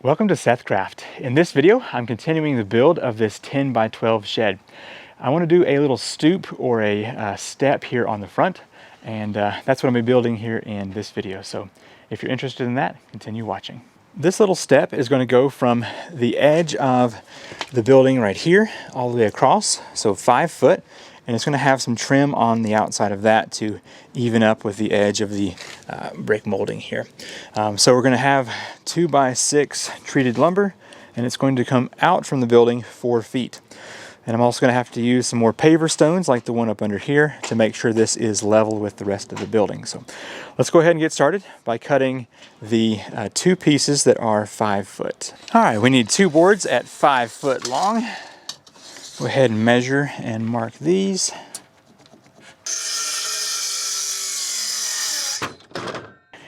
Welcome to SethCraft. In this video, I'm continuing the build of this 10 by 12 shed. I want to do a little stoop or a step here on the front, and that's what I'm going to be building here in this video. So if you're interested in that, continue watching. This little step is going to go from the edge of the building right here all the way across, so 5 foot, and it's going to have some trim on the outside of that to even up with the edge of the brick molding here. So we're going to have 2 by 6 treated lumber, and it's going to come out from the building 4 feet. And I'm also going to have to use some more paver stones like the one up under here to make sure this is level with the rest of the building. So let's go ahead and get started by cutting the 2 pieces that are 5 foot. All right, we need 2 boards at 5 foot long. Go ahead and measure and mark these.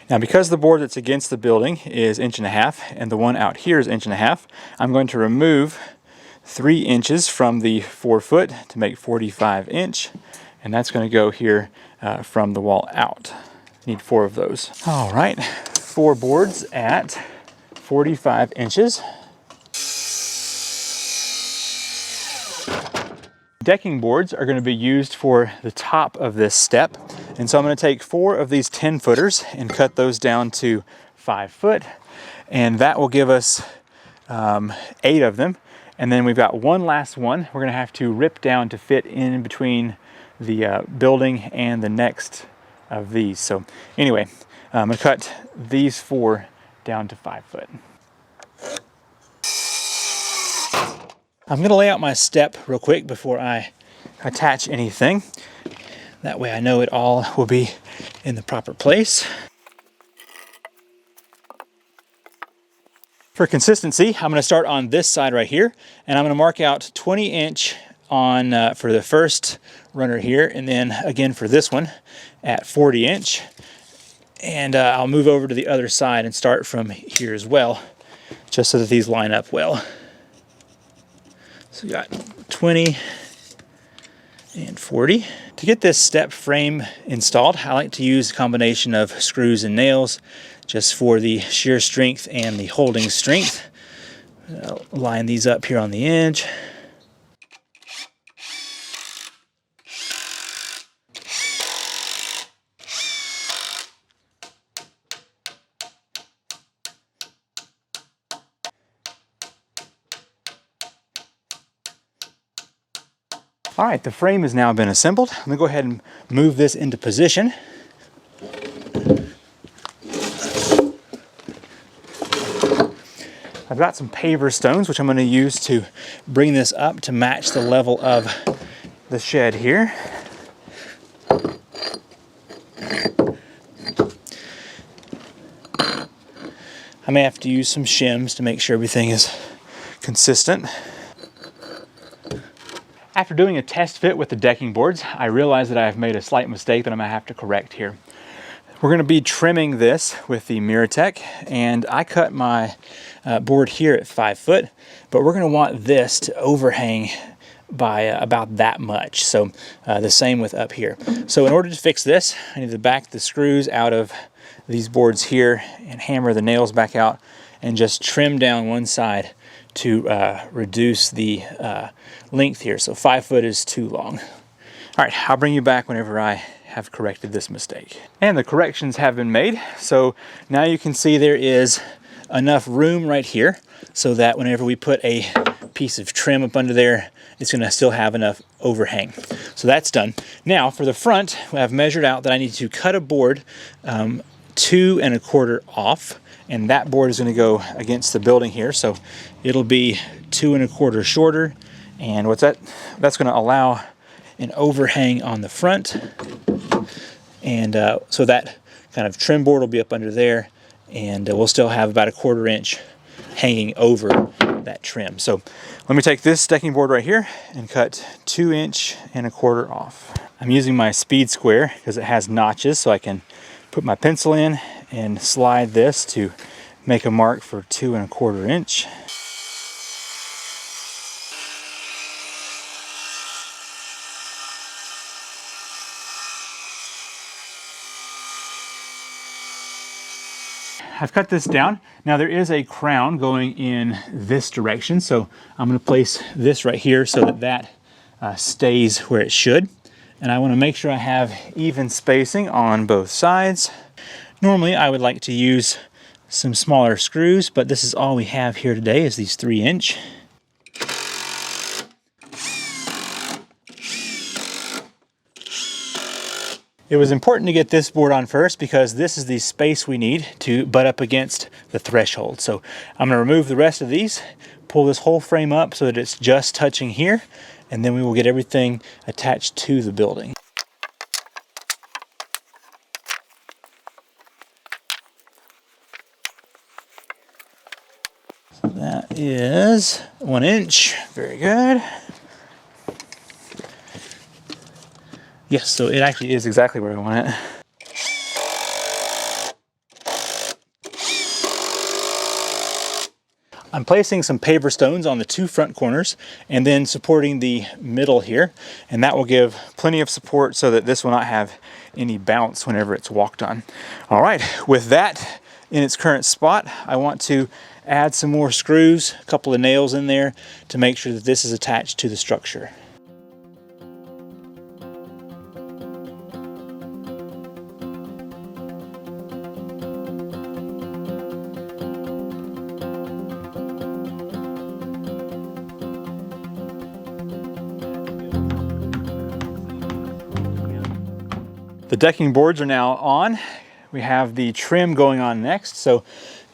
Now, because the board that's against the building is 1.5 inches and the one out here is 1.5 inches, I'm going to remove 3 inches from the 4 foot to make 45 inch, and that's going to go here from the wall out. Need 4 of those. All right, 4 boards at 45 inches. Decking boards are going to be used for the top of this step, and so I'm going to take 4 of these 10 footers and cut those down to 5 foot, and that will give us 8 of them. And then we've got one last one we're going to have to rip down to fit in between the building and the next of these. So anyway, I'm going to cut these 4 down to 5 foot. I'm going to lay out my step real quick before I attach anything. That way I know it all will be in the proper place. For consistency, I'm going to start on this side right here, and I'm going to mark out 20 inch on for the first runner here, and then again for this one at 40 inch. And I'll move over to the other side and start from here as well, just so that these line up well. So we got 20 and 40. To get this step frame installed, I like to use a combination of screws and nails just for the shear strength and the holding strength. I'll line these up here on the edge. All right, the frame has now been assembled. I'm gonna go ahead and move this into position. I've got some paver stones, which I'm gonna use to bring this up to match the level of the shed here. I may have to use some shims to make sure everything is consistent. After doing a test fit with the decking boards, I realized that I have made a slight mistake that I'm going to have to correct here. We're going to be trimming this with the Miratech, and I cut my board here at 5 foot, but we're going to want this to overhang by about that much. So the same with up here. So in order to fix this, I need to back the screws out of these boards here and hammer the nails back out and just trim down one side to reduce the length here. So 5 foot is too long. All right, I'll bring you back whenever I have corrected this mistake. And the corrections have been made. So now you can see there is enough room right here so that whenever we put a piece of trim up under there, it's gonna still have enough overhang. So that's done. Now for the front, I've measured out that I need to cut a board 2 1/4 off, and that board is going to go against the building here, so it'll be 2 1/4 shorter. And what's that? That's going to allow an overhang on the front, and so that kind of trim board will be up under there, and we'll still have about 1/4 inch hanging over that trim. So let me take this decking board right here and cut 2 1/4 inch off. I'm using my speed square because it has notches, so I can put my pencil in and slide this to make a mark for 2 1/4 inch. I've cut this down. Now there is a crown going in this direction, so I'm going to place this right here so that that stays where it should. And I want to make sure I have even spacing on both sides. Normally I would like to use some smaller screws, but this is all we have here today is these 3-inch. It was important to get this board on first because this is the space we need to butt up against the threshold. So I'm going to remove the rest of these, pull this whole frame up so that it's just touching here, and then we will get everything attached to the building. So that is 1 inch. Very good. Yes, so it actually is exactly where I want it. I'm placing some paver stones on the 2 front corners and then supporting the middle here, and that will give plenty of support so that this will not have any bounce whenever it's walked on. All right, with that in its current spot, I want to add some more screws, a couple of nails in there to make sure that this is attached to the structure. The decking boards are now on. We have the trim going on next, so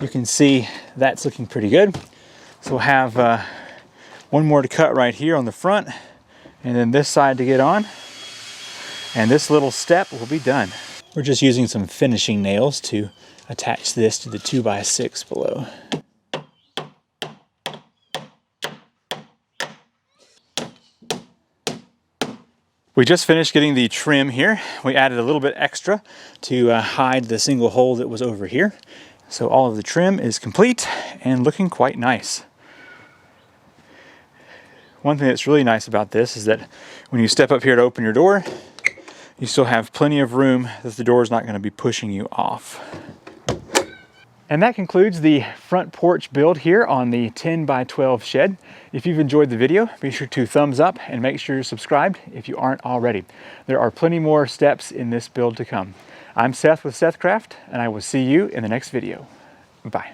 you can see that's looking pretty good. So we'll have one more to cut right here on the front, and then this side to get on, and this little step will be done. We're just using some finishing nails to attach this to the 2x6 below. We just finished getting the trim here. We added a little bit extra to hide the single hole that was over here. So all of the trim is complete and looking quite nice. One thing that's really nice about this is that when you step up here to open your door, you still have plenty of room that the door is not going to be pushing you off. And that concludes the front porch build here on the 10x12 shed. If you've enjoyed the video, be sure to thumbs up and make sure you're subscribed if you aren't already. There are plenty more steps in this build to come. I'm Seth with SethCraft, and I will see you in the next video. Bye.